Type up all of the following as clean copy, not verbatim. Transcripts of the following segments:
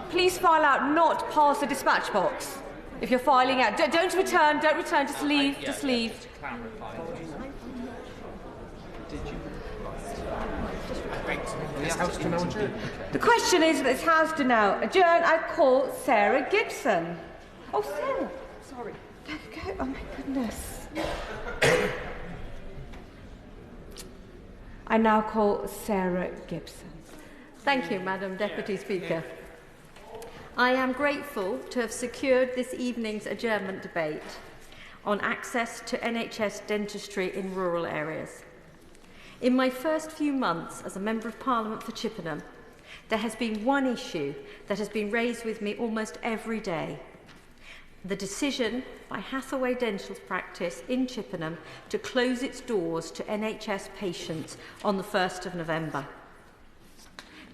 Please file out, not past the dispatch box. If you're filing out, don't return, just leave, just leave. To clarify. The question is, this House to now adjourn. I call Sarah Gibson. Oh, Sarah. Sorry. There you go. Oh, my goodness. I now call Sarah Gibson. Thank you, Madam Deputy Speaker. I am grateful to have secured this evening's adjournment debate on access to NHS dentistry in rural areas. In my first few months as a Member of Parliament for Chippenham, there has been one issue that has been raised with me almost every day: the decision by Hathaway Dental Practice in Chippenham to close its doors to NHS patients on the 1st of November.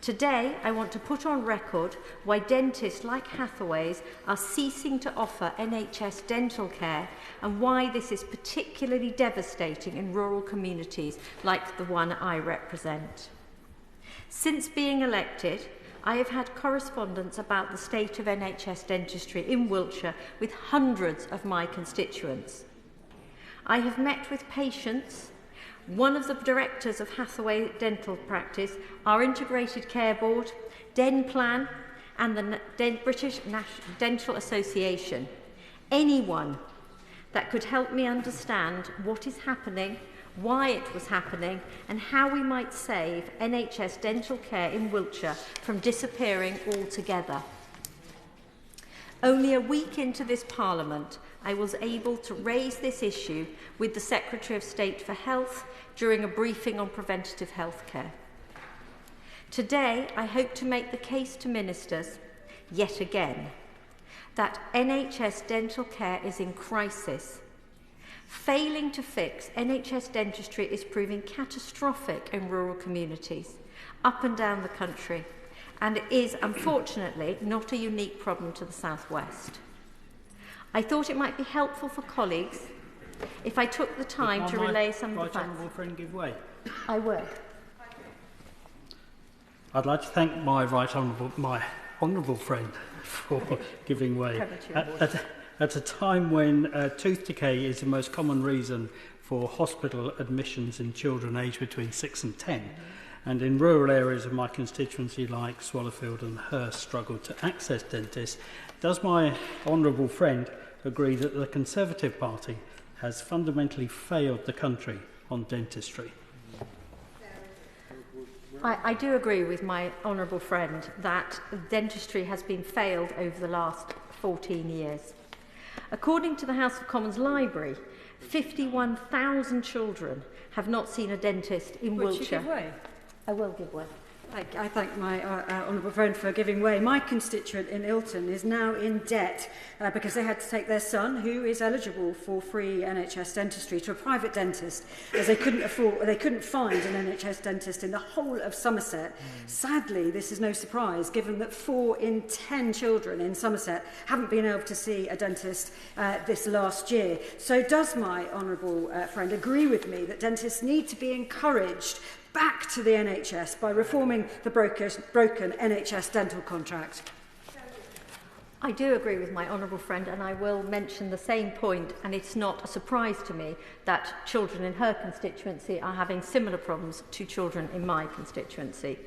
Today, I want to put on record why dentists like Hathaway's are ceasing to offer NHS dental care and why this is particularly devastating in rural communities like the one I represent. Since being elected, I have had correspondence about the state of NHS dentistry in Wiltshire with hundreds of my constituents. I have met with patients, one of the directors of Hathaway Dental Practice, our Integrated Care Board, Denplan and the British Dental Association. Anyone that could help me understand what is happening, why it was happening and how we might save NHS dental care in Wiltshire from disappearing altogether. Only a week into this Parliament, I was able to raise this issue with the Secretary of State for Health during a briefing on preventative health care. Today, I hope to make the case to ministers, yet again, that NHS dental care is in crisis. Failing to fix NHS dentistry is proving catastrophic in rural communities up and down the country, and it is, unfortunately, not a unique problem to the South West. I thought it might be helpful for colleagues if I took the time to relay some of the facts. Right honourable friend give way? I will. I'd like to thank my honourable friend for giving way. At a time when tooth decay is the most common reason for hospital admissions in children aged between 6 and 10, and in rural areas of my constituency like Swallowfield and Hurst struggle to access dentists, does my honourable friend agree that the Conservative Party has fundamentally failed the country on dentistry? I do agree with my honourable friend that dentistry has been failed over the last 14 years. According to the House of Commons Library, 51,000 children have not seen a dentist in Wiltshire. Would you give way? I will give way. I thank my honourable friend for giving way. My constituent in Ilton is now in debt because they had to take their son, who is eligible for free NHS dentistry, to a private dentist, as they couldn't find an NHS dentist in the whole of Somerset. Sadly, this is no surprise, given that 4 in 10 children in Somerset haven't been able to see a dentist this last year. So does my honourable friend agree with me that dentists need to be encouraged back to the NHS by reforming the broken NHS dental contract? I do agree with my honourable friend, and I will mention the same point, and it's not a surprise to me that children in her constituency are having similar problems to children in my constituency.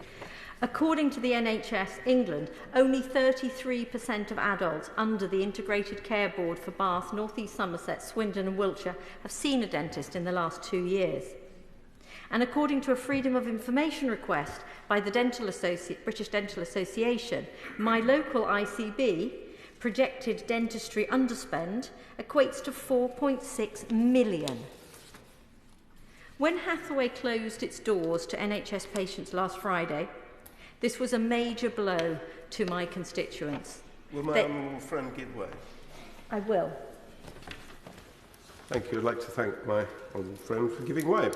According to the NHS England, only 33% of adults under the Integrated Care Board for Bath, North East Somerset, Swindon and Wiltshire have seen a dentist in the last 2 years. And according to a Freedom of Information request by the British Dental Association, my local ICB projected dentistry underspend equates to 4.6 million. When Hathaway closed its doors to NHS patients last Friday, this was a major blow to my constituents. Will my honourable friend give way? I will. Thank you. I'd like to thank my honourable friend for giving way.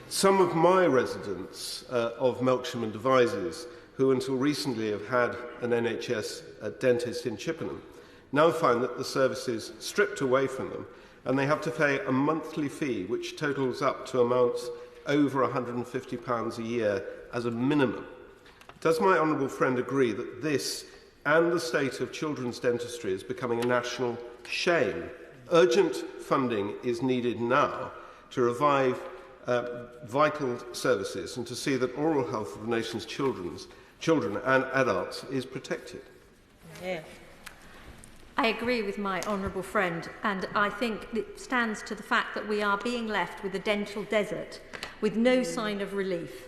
Some of my residents of Melksham and Devizes, who until recently have had an NHS dentist in Chippenham, now find that the service is stripped away from them and they have to pay a monthly fee which totals up to amounts over £150 a year as a minimum. Does my honourable friend agree that this and the state of children's dentistry is becoming a national shame? Urgent funding is needed now to revive vital services and to see that oral health of the nation's children and adults is protected. Yeah. I agree with my honourable friend, and I think it stands to the fact that we are being left with a dental desert with no sign of relief.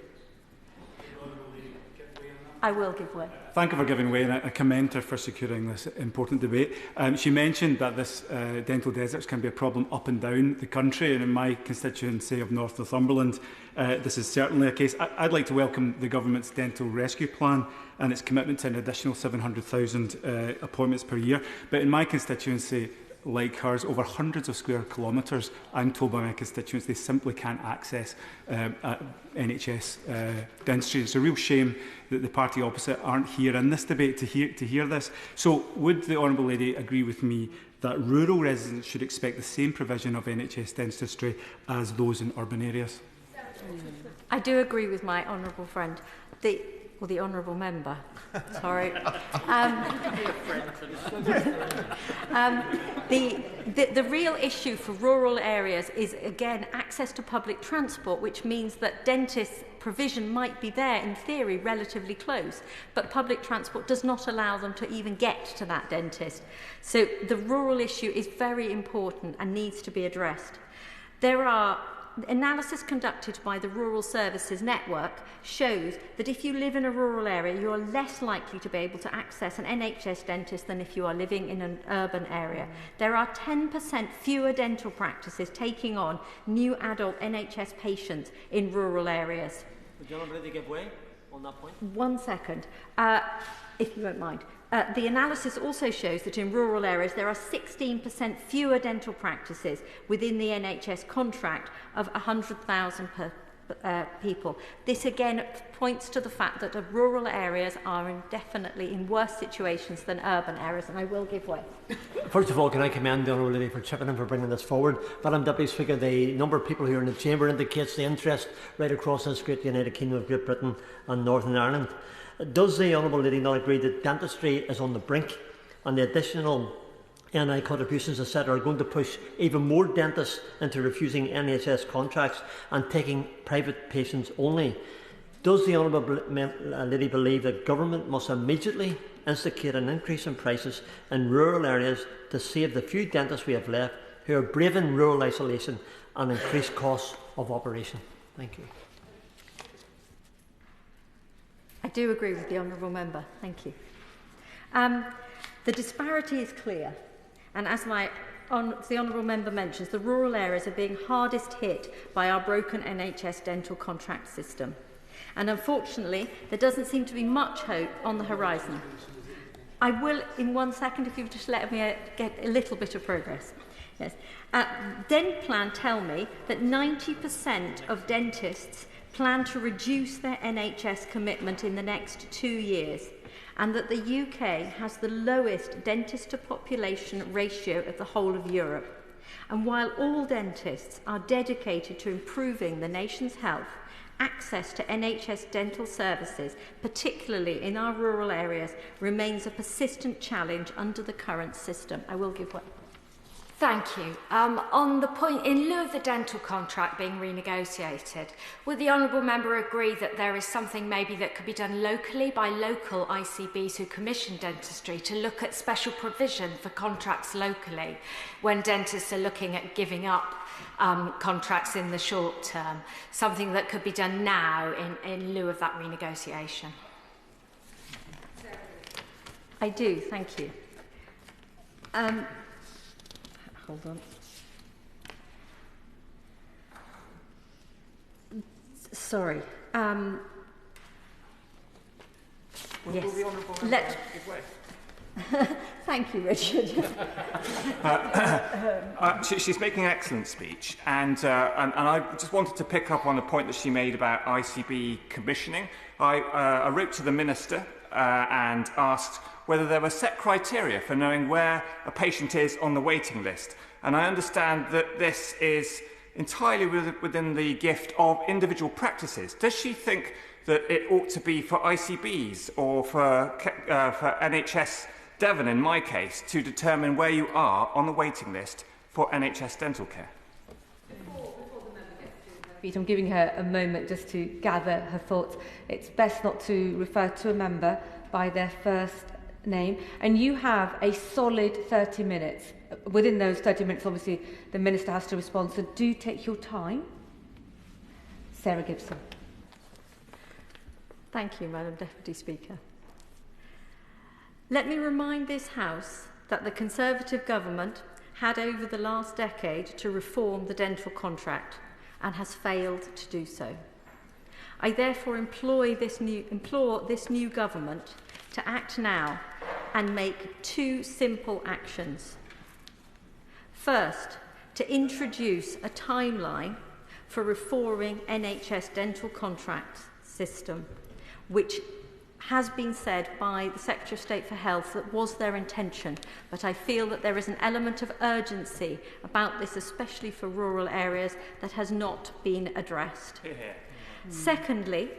I will give way. Thank you for giving way, and I commend her for securing this important debate. She mentioned that this dental deserts can be a problem up and down the country, and in my constituency of North Northumberland, this is certainly a case. I'd like to welcome the Government's dental rescue plan and its commitment to an additional 700,000 appointments per year. But in my constituency, like hers, over hundreds of square kilometres, I'm told by my constituents they simply can't access NHS dentistry. It's a real shame that the party opposite aren't here in this debate to hear this. So would the Honourable Lady agree with me that rural residents should expect the same provision of NHS dentistry as those in urban areas? I do agree with my honourable friend. The honourable member, sorry. The real issue for rural areas is, again, access to public transport, which means that dentist provision might be there, in theory, relatively close, but public transport does not allow them to even get to that dentist. So the rural issue is very important and needs to be addressed. There are analysis conducted by the Rural Services Network shows that if you live in a rural area, you are less likely to be able to access an NHS dentist than if you are living in an urban area. There are 10% fewer dental practices taking on new adult NHS patients in rural areas. Would you already give way on that point? 1 second, if you won't mind. The analysis also shows that in rural areas there are 16% fewer dental practices within the NHS contract of 100,000 per people. This again points to the fact that rural areas are definitely in worse situations than urban areas, and I will give way. First of all, can I commend the Honourable Lady for Chippenham for bringing this forward? Madam Deputy Speaker, the number of people here in the Chamber indicates the interest right across this great United Kingdom of Great Britain and Northern Ireland. Does the Honourable Lady not agree that dentistry is on the brink and the additional NI contributions, etc., are going to push even more dentists into refusing NHS contracts and taking private patients only? Does the Honourable Lady believe that government must immediately instigate an increase in prices in rural areas to save the few dentists we have left who are braving rural isolation and increased costs of operation? Thank you. I do agree with the honourable member. Thank you. The disparity is clear, and as the honourable member mentions, the rural areas are being hardest hit by our broken NHS dental contract system. And unfortunately, there doesn't seem to be much hope on the horizon. I will, in 1 second, if you've just let me get a little bit of progress. Yes. Dentplan tell me that 90% of dentists plan to reduce their NHS commitment in the next 2 years, and that the UK has the lowest dentist to population ratio of the whole of Europe. And while all dentists are dedicated to improving the nation's health, access to NHS dental services, particularly in our rural areas, remains a persistent challenge under the current system. I will give way. Thank you. On the point, in lieu of the dental contract being renegotiated, would the Honourable Member agree that there is something maybe that could be done locally by local ICBs who commission dentistry to look at special provision for contracts locally when dentists are looking at giving up contracts in the short term? Something that could be done now in lieu of that renegotiation. I do, thank you. Hold on. Sorry. Yes. Thank you, Richard. She's making an excellent speech, and I just wanted to pick up on the point that she made about ICB commissioning. I wrote to the Minister and asked whether there were set criteria for knowing where a patient is on the waiting list. And I understand that this is entirely within the gift of individual practices. Does she think that it ought to be for ICBs or for NHS Devon, in my case, to determine where you are on the waiting list for NHS dental care? I'm giving her a moment just to gather her thoughts. It's best not to refer to a member by their first name. And you have a solid 30 minutes. Within those 30 minutes, obviously, the Minister has to respond. So do take your time. Sarah Gibson. Thank you, Madam Deputy Speaker. Let me remind this House that the Conservative government had over the last decade to reform the dental contract and has failed to do so. I therefore implore this new government to act now and make two simple actions. First, to introduce a timeline for reforming NHS dental contract system, which has been said by the Secretary of State for Health that was their intention, but I feel that there is an element of urgency about this, especially for rural areas, that has not been addressed. Secondly,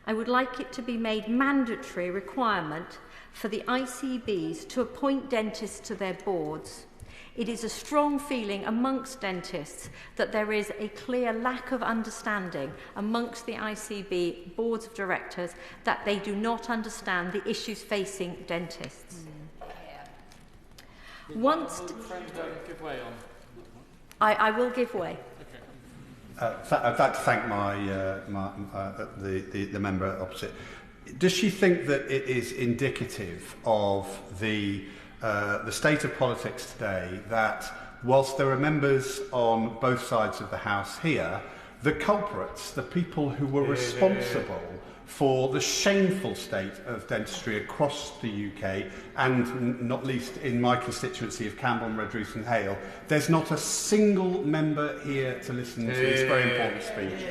I would like it to be made mandatory requirement for the ICBs to appoint dentists to their boards. It is a strong feeling amongst dentists that there is a clear lack of understanding amongst the ICB boards of directors that they do not understand the issues facing dentists. Once I will give way. I'd like to thank the member opposite. Does she think that it is indicative of the state of politics today that whilst there are members on both sides of the House here, the culprits, the people who were responsible for the shameful state of dentistry across the UK and not least in my constituency of Camborne, Redruth and Hale, there's not a single member here to listen to this very important speech.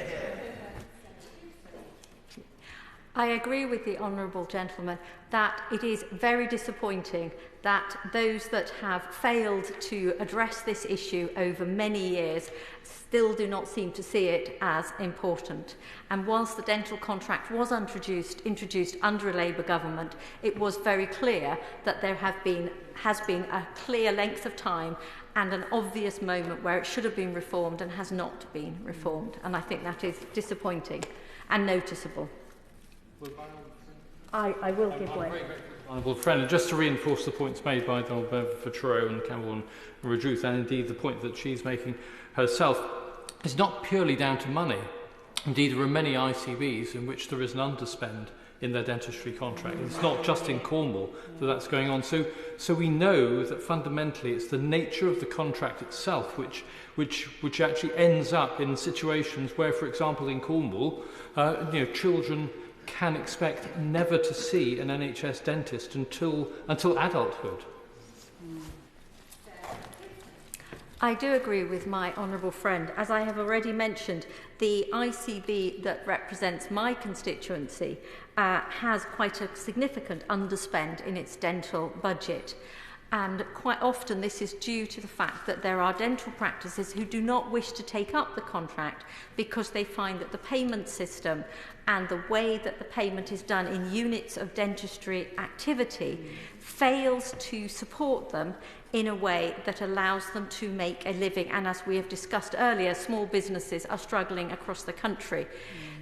I agree with the honourable gentleman that it is very disappointing that those that have failed to address this issue over many years still do not seem to see it as important. And whilst the dental contract was introduced under a Labour government, it was very clear that there has been a clear length of time and an obvious moment where it should have been reformed and has not been reformed. And I think that is disappointing and noticeable. I will give way. Honourable friend, and just to reinforce the points made by the Honourable Member for Truro and Camborne and Redruth, and indeed the point that she's making herself, is not purely down to money. Indeed, there are many ICBs in which there is an underspend in their dentistry contract. It's not just in Cornwall that that's going on. So we know that fundamentally it's the nature of the contract itself which actually ends up in situations where, for example, in Cornwall, children can expect never to see an NHS dentist until adulthood. I do agree with my honourable friend. As I have already mentioned, the ICB that represents my constituency has quite a significant underspend in its dental budget. And quite often this is due to the fact that there are dental practices who do not wish to take up the contract because they find that the payment system and the way that the payment is done in units of dentistry activity fails to support them in a way that allows them to make a living. And as we have discussed earlier, small businesses are struggling across the country.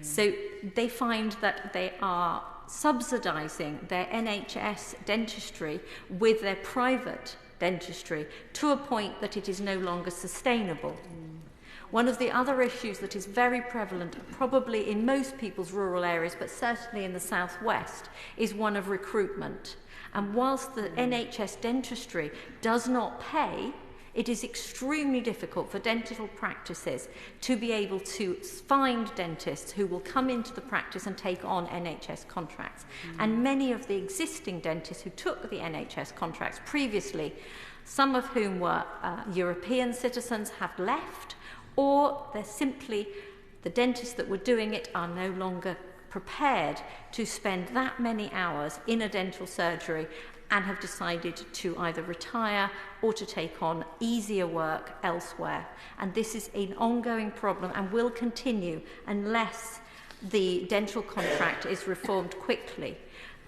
So they find that they are subsidising their NHS dentistry with their private dentistry to a point that it is no longer sustainable. One of the other issues that is very prevalent, probably in most people's rural areas, but certainly in the southwest, is one of recruitment. And whilst the NHS dentistry does not pay, it is extremely difficult for dental practices to be able to find dentists who will come into the practice and take on NHS contracts. And many of the existing dentists who took the NHS contracts previously, some of whom were European citizens, have left, or they're simply, the dentists that were doing it are no longer prepared to spend that many hours in a dental surgery and have decided to either retire or to take on easier work elsewhere. And this is an ongoing problem and will continue unless the dental contract is reformed quickly.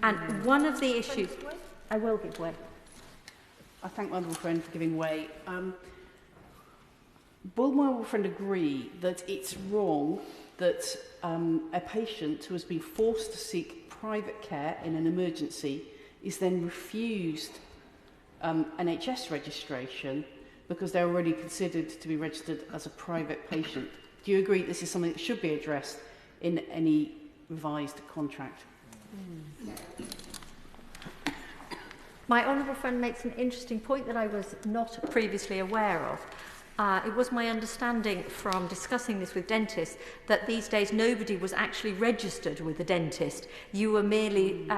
And one of the issues... I will give way. I thank my honourable friend for giving way. Will my honourable friend agree that it's wrong that a patient who has been forced to seek private care in an emergency is then refused NHS registration because they're already considered to be registered as a private patient? Do you agree this is something that should be addressed in any revised contract? My honourable friend makes an interesting point that I was not previously aware of. It was my understanding from discussing this with dentists that these days nobody was actually registered with a dentist. You were merely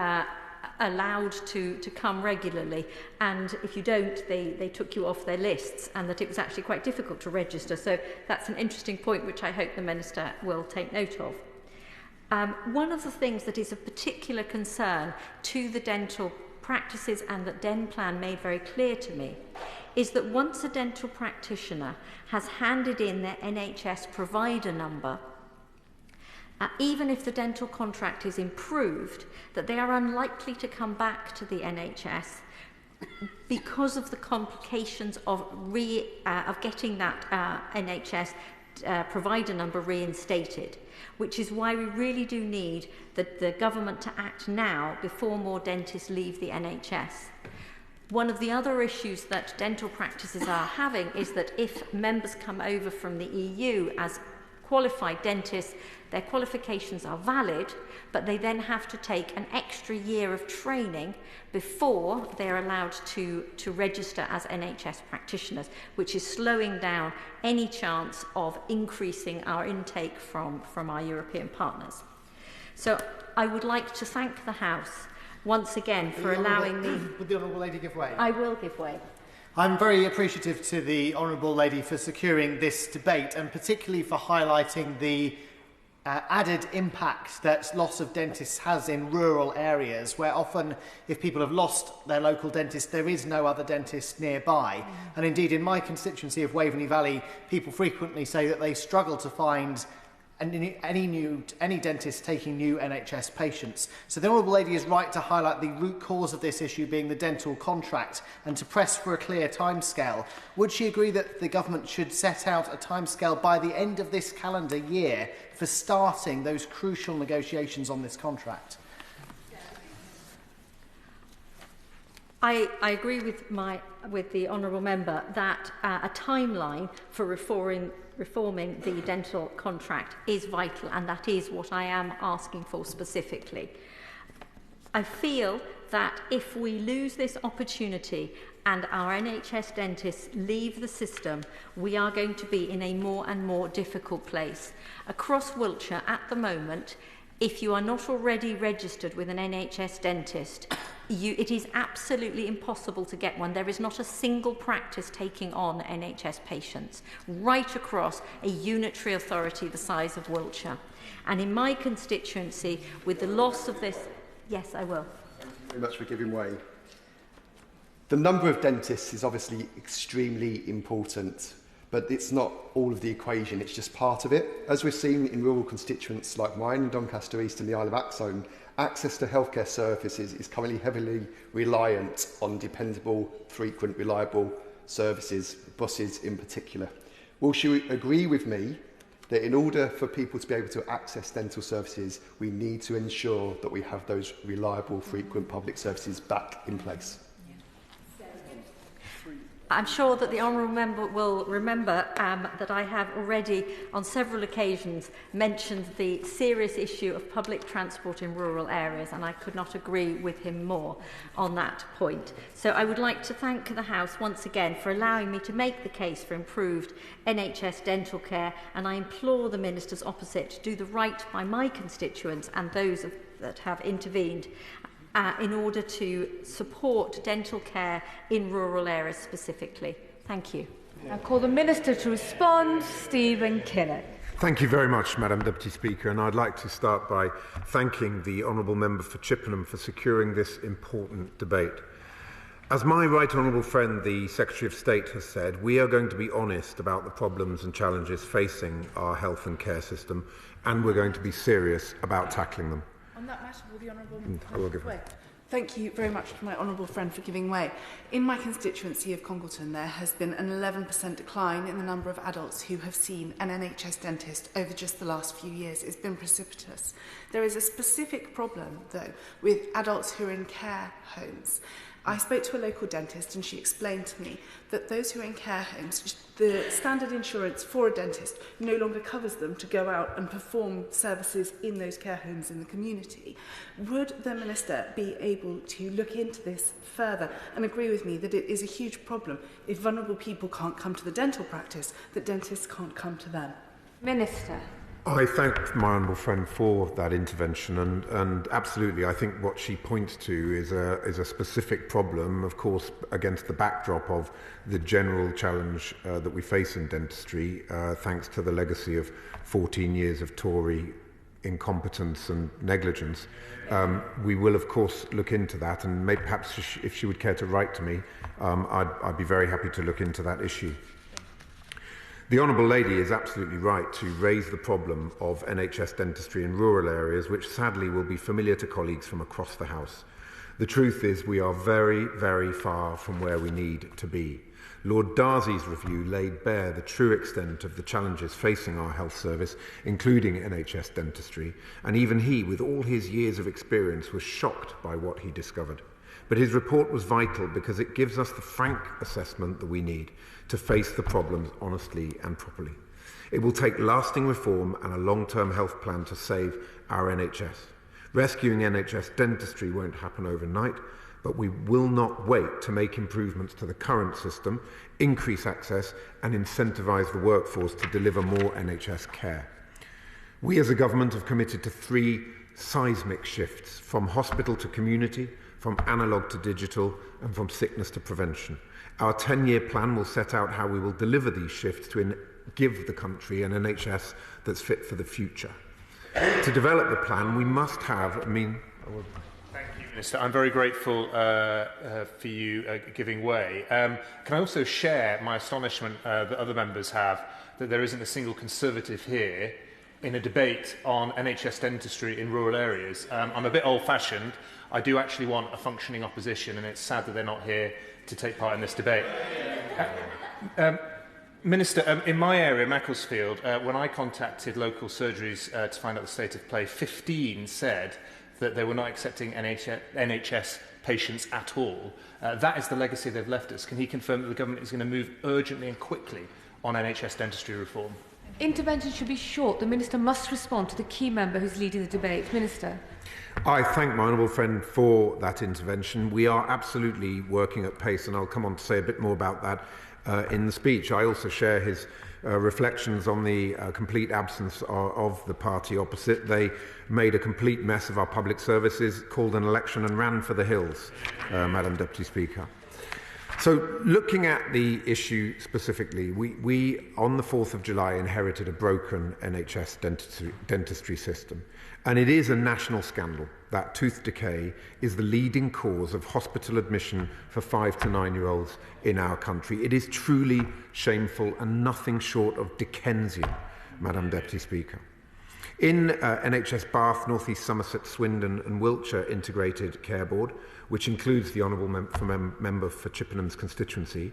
allowed to come regularly, and if you don't, they took you off their lists, and that it was actually quite difficult to register. So that's an interesting point which I hope the Minister will take note of. One of the things that is of particular concern to the dental practices, and that DenPlan made very clear to me, is that once a dental practitioner has handed in their NHS provider number, even if the dental contract is improved, that they are unlikely to come back to the NHS because of the complications of getting that NHS provider number reinstated, which is why we really do need the government to act now before more dentists leave the NHS. One of the other issues that dental practices are having is that if members come over from the EU as qualified dentists, their qualifications are valid, but they then have to take an extra year of training before they're allowed to register as NHS practitioners, which is slowing down any chance of increasing our intake from our European partners. So I would like to thank the House once again for allowing me... Would the Honourable Lady give way? I will give way. I'm very appreciative to the Honourable Lady for securing this debate, and particularly for highlighting the added impact that loss of dentists has in rural areas, where often if people have lost their local dentist, there is no other dentist nearby. And indeed, in my constituency of Waveney Valley, people frequently say that they struggle to find any dentist taking new NHS patients. So the Honourable Lady is right to highlight the root cause of this issue being the dental contract and to press for a clear timescale. Would she agree that the government should set out a timescale by the end of this calendar year for starting those crucial negotiations on this contract? I agree with the Honourable Member that a timeline for reforming the dental contract is vital, and that is what I am asking for specifically. I feel that if we lose this opportunity and our NHS dentists leave the system, we are going to be in a more and more difficult place. Across Wiltshire at the moment, if you are not already registered with an NHS dentist, it is absolutely impossible to get one. There is not a single practice taking on NHS patients right across a unitary authority the size of Wiltshire. And in my constituency, with the loss of this... Yes, I will. Thank you very much for giving way. The number of dentists is obviously extremely important, but it's not all of the equation, it's just part of it. As we're seeing in rural constituents like mine, Doncaster East and the Isle of Axholme, access to healthcare services is currently heavily reliant on dependable, frequent, reliable services, buses in particular. Will she agree with me that in order for people to be able to access dental services, we need to ensure that we have those reliable, frequent public services back in place? I'm sure that the Honourable Member will remember that I have already on several occasions mentioned the serious issue of public transport in rural areas, and I could not agree with him more on that point. So I would like to thank the House once again for allowing me to make the case for improved NHS dental care, and I implore the Ministers opposite to do the right by my constituents and those that have intervened in order to support dental care in rural areas specifically. Thank you. I call the Minister to respond, Stephen Kinnock. Thank you very much, Madam Deputy Speaker, and I'd like to start by thanking the Honourable Member for Chippenham for securing this important debate. As my right honourable friend, the Secretary of State, has said, we are going to be honest about the problems and challenges facing our health and care system, and we're going to be serious about tackling them. On that matter, will the honourable I will give way. Thank you very much to my honourable friend for giving way. In my constituency of Congleton, there has been an 11% decline in the number of adults who have seen an NHS dentist over just the last few years. It's been precipitous. There is a specific problem, though, with adults who are in care homes. I spoke to a local dentist and she explained to me that those who are in care homes, the standard insurance for a dentist no longer covers them to go out and perform services in those care homes in the community. Would the Minister be able to look into this further and agree with me that it is a huge problem if vulnerable people can't come to the dental practice, that dentists can't come to them? Minister. I thank my honourable friend for that intervention, and absolutely, I think what she points to is a specific problem, of course, against the backdrop of the general challenge that we face in dentistry, thanks to the legacy of 14 years of Tory incompetence and negligence. We will, of course, look into that, and maybe perhaps if she would care to write to me, I'd be very happy to look into that issue. The Honourable Lady is absolutely right to raise the problem of NHS dentistry in rural areas, which sadly will be familiar to colleagues from across the House. The truth is we are very, very far from where we need to be. Lord Darcy's review laid bare the true extent of the challenges facing our health service, including NHS dentistry, and even he, with all his years of experience, was shocked by what he discovered. But his report was vital because it gives us the frank assessment that we need to face the problems honestly and properly. It will take lasting reform and a long-term health plan to save our NHS. Rescuing NHS dentistry won't happen overnight, but we will not wait to make improvements to the current system, increase access and incentivise the workforce to deliver more NHS care. We as a government have committed to 3 seismic shifts, from hospital to community, from analogue to digital, and from sickness to prevention. Our 10-year plan will set out how we will deliver these shifts to give the country an NHS that's fit for the future. To develop the plan, we must have, Thank you, Minister. I'm very grateful for you giving way. Can I also share my astonishment that other members have that there isn't a single Conservative here in a debate on NHS dentistry in rural areas? I'm a bit old-fashioned. I do actually want a functioning opposition, and it's sad that they're not here to take part in this debate. Minister, in my area, Macclesfield, when I contacted local surgeries to find out the state of play, 15 said that they were not accepting NHS patients at all. That is the legacy they've left us. Can he confirm that the government is going to move urgently and quickly on NHS dentistry reform? Intervention should be short. The Minister must respond to the key member who's leading the debate. Minister. I thank my honourable friend for that intervention. We are absolutely working at pace, and I'll come on to say a bit more about that in the speech. I also share his reflections on the complete absence of the party opposite. They made a complete mess of our public services, called an election and ran for the hills, Madam Deputy Speaker. So, looking at the issue specifically, we on the 4th of July inherited a broken NHS dentistry system. And it is a national scandal that tooth decay is the leading cause of hospital admission for 5 to 9-year-olds in our country. It is truly shameful and nothing short of Dickensian, Madam Deputy Speaker. In NHS Bath, North East Somerset, Swindon and Wiltshire Integrated Care Board, which includes the Honourable Member for Chippenham's constituency,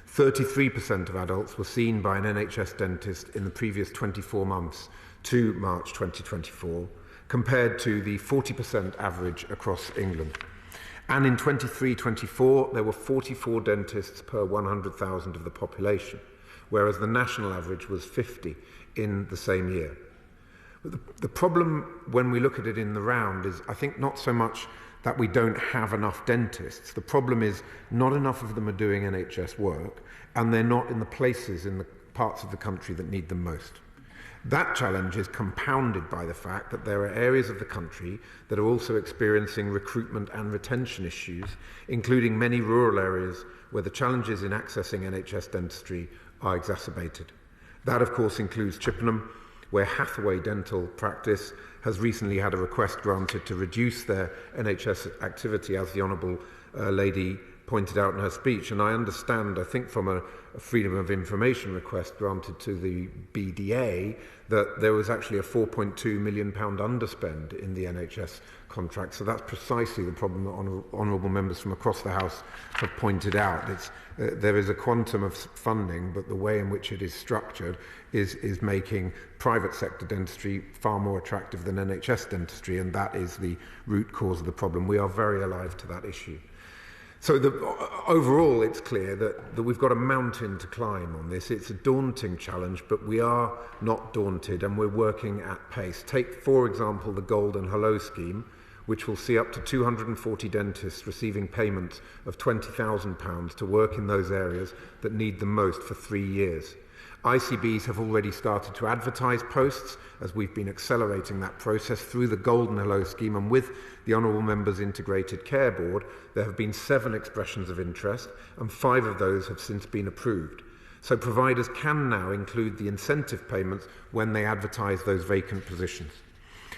33% of adults were seen by an NHS dentist in the previous 24 months to March 2024, compared to the 40% average across England. And in 23-24, there were 44 dentists per 100,000 of the population, whereas the national average was 50 in the same year. But the problem when we look at it in the round is, I think, not so much that we don't have enough dentists. The problem is not enough of them are doing NHS work, and they're not in the places in the parts of the country that need them most. That challenge is compounded by the fact that there are areas of the country that are also experiencing recruitment and retention issues, including many rural areas where the challenges in accessing NHS dentistry are exacerbated. That, of course, includes Chippenham, where Hathaway Dental Practice has recently had a request granted to reduce their NHS activity, as the Honourable Lady pointed out in her speech, and I understand, I think from a freedom of information request granted to the BDA, that there was actually a £4.2 million underspend in the NHS contract. So that's precisely the problem that honourable members from across the House have pointed out. There is a quantum of funding, but the way in which it is structured is making private sector dentistry far more attractive than NHS dentistry, and that is the root cause of the problem. We are very alive to that issue. So overall, it's clear that we've got a mountain to climb on this. It's a daunting challenge, but we are not daunted and we're working at pace. Take, for example, the Golden Hello scheme, which will see up to 240 dentists receiving payments of £20,000 to work in those areas that need them most for 3 years. ICBs have already started to advertise posts as we've been accelerating that process through the Golden Hello scheme, and with the Honourable Members Integrated Care Board there have been 7 expressions of interest and 5 of those have since been approved. So providers can now include the incentive payments when they advertise those vacant positions.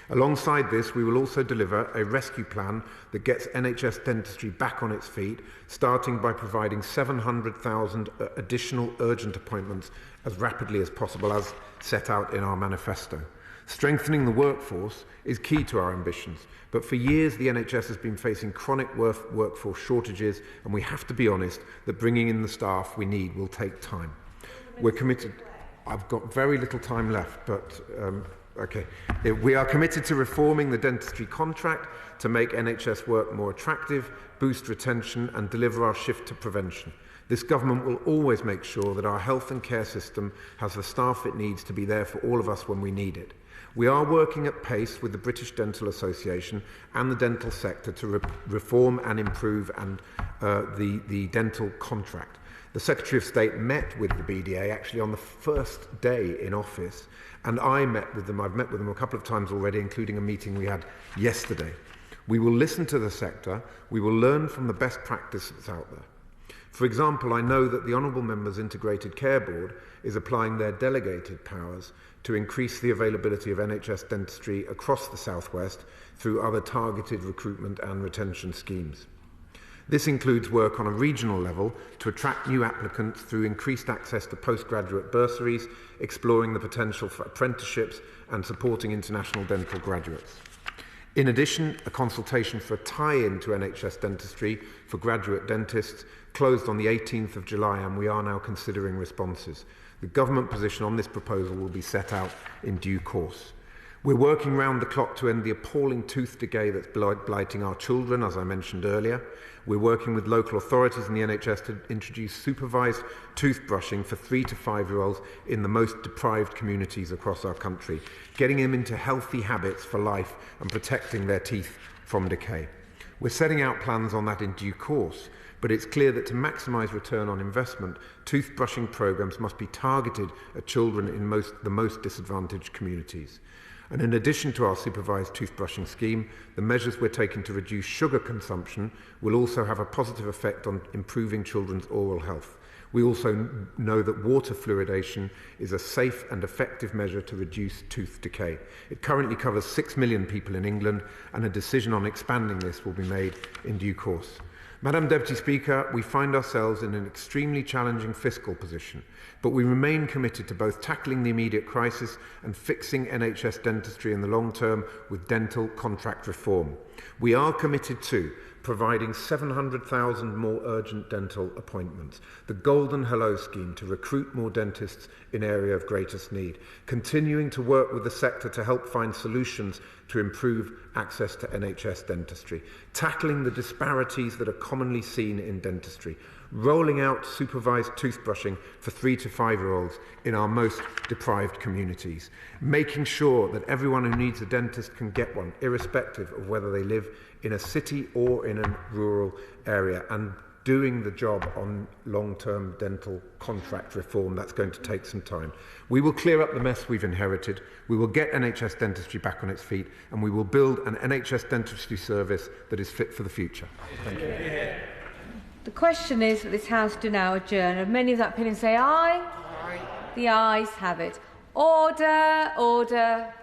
Alongside this, we will also deliver a rescue plan that gets NHS dentistry back on its feet, starting by providing 700,000 additional urgent appointments as rapidly as possible, as set out in our manifesto. Strengthening the workforce is key to our ambitions, but for years the NHS has been facing chronic workforce shortages, and we have to be honest that bringing in the staff we need will take time. We're committed. I've got very little time left, but okay. We are committed to reforming the dentistry contract to make NHS work more attractive, boost retention and deliver our shift to prevention. This government will always make sure that our health and care system has the staff it needs to be there for all of us when we need it. We are working at pace with the British Dental Association and the dental sector to reform and improve the dental contract. The Secretary of State met with the BDA actually on the first day in office, and I met with them. I've met with them a couple of times already, including a meeting we had yesterday. We will listen to the sector. We will learn from the best practices out there. For example, I know that the Honourable Members Integrated Care Board is applying their delegated powers to increase the availability of NHS dentistry across the South West through other targeted recruitment and retention schemes. This includes work on a regional level to attract new applicants through increased access to postgraduate bursaries, exploring the potential for apprenticeships and supporting international dental graduates. In addition, a consultation for a tie-in to NHS dentistry for graduate dentists closed on the 18th of July, and we are now considering responses. The government position on this proposal will be set out in due course. We're working round the clock to end the appalling tooth decay that's blighting our children, as I mentioned earlier. We're working with local authorities and the NHS to introduce supervised toothbrushing for 3 to 5-year-olds in the most deprived communities across our country, getting them into healthy habits for life and protecting their teeth from decay. We're setting out plans on that in due course, but it's clear that to maximise return on investment, toothbrushing programmes must be targeted at children in the most disadvantaged communities. And in addition to our supervised toothbrushing scheme, the measures we're taking to reduce sugar consumption will also have a positive effect on improving children's oral health. We also know that water fluoridation is a safe and effective measure to reduce tooth decay. It currently covers 6 million people in England, and a decision on expanding this will be made in due course. Madam Deputy Speaker, we find ourselves in an extremely challenging fiscal position, but we remain committed to both tackling the immediate crisis and fixing NHS dentistry in the long term with dental contract reform. We are committed to providing 700,000 more urgent dental appointments, the Golden Hello scheme to recruit more dentists in area of greatest need, continuing to work with the sector to help find solutions to improve access to NHS dentistry, tackling the disparities that are commonly seen in dentistry, rolling out supervised toothbrushing for 3 to 5-year-olds in our most deprived communities, making sure that everyone who needs a dentist can get one, irrespective of whether they live in a city or in a rural area, and doing the job on long-term dental contract reform. That's going to take some time. We will clear up the mess we've inherited, we will get NHS dentistry back on its feet, and we will build an NHS dentistry service that is fit for the future. Thank you. The question is that this House do now adjourn, and many of that opinion say aye. Aye. The ayes have it. Order, order.